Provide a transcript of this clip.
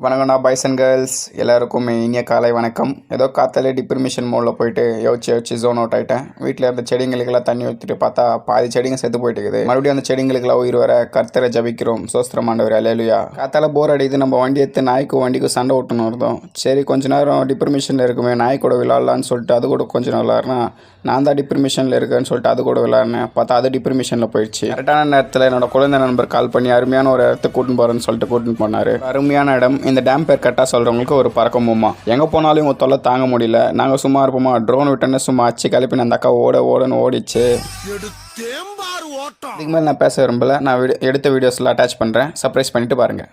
வணக்கம்டா boys and girls எல்லாருக்கும் இனிய காலை வணக்கம். ஏதோ காத்தாலே டிப்ரிமிஷன் மோடில் போயிட்டு யோசிச்சு ஜோன் அவுட் ஆகிட்டேன். வீட்டில் இருந்த செடிங்களுக்கெல்லாம் தண்ணி ஊற்றிட்டு பார்த்தா பாதி செடிங்க செத்து போயிட்டு இருக்குது. மறுபடியும் அந்த செடிங்களுக்கெல்லாம் உயிர் வர கர்த்தரை ஜபிக்கிறோம். சோஸ்திரமாண்டவர் அல்லேலூயா. காத்தால போர் அடிக்குது, நம்ம வண்டி எடுத்து வண்டிக்கும் சண்டை ஓட்டணும் இருந்தோம். சரி கொஞ்ச நேரம் டிப்ரிமிஷனில் இருக்குமே, நாய் கூட விளாட்லான்னு சொல்லிட்டு அது கூட கொஞ்சம் விளாட்றேன்னா நான் தான் டிப்ரிமிஷனில் இருக்கேன்னு சொல்லிட்டு அது கூட விளாட்னேன். பார்த்தா அது டிப்ரிமிஷனில் போயிடுச்சு. கரெக்டான நேரத்தில் என்னோட குழந்தை நண்பர் கால் பண்ணி அருமையான ஒரு இடத்துக்கு கூட்டின்னு போகிறேன்னு சொல்லிட்டு கூட்டின்னு போனார். அருமையான இடம். இந்த டேம் பேர் கரெக்டாக சொல்கிறவங்களுக்கு ஒரு பறக்கமுமா. எங்கே போனாலும் இவங்க தொல்லை தாங்க முடியல. நாங்கள் சும்மா இருப்போமா, ட்ரோன் விட்டோன்னே சும்மா அச்சு கிளப்பின அந்த அக்கா ஓடன்னு ஓடிச்சு. இதுக்கு மேலே நான் பேச விரும்பலை. நான் எடுத்த வீடியோஸ்லாம் அட்டாச் பண்ணுறேன். சர்ப்ரைஸ் பண்ணிவிட்டு பாருங்கள்.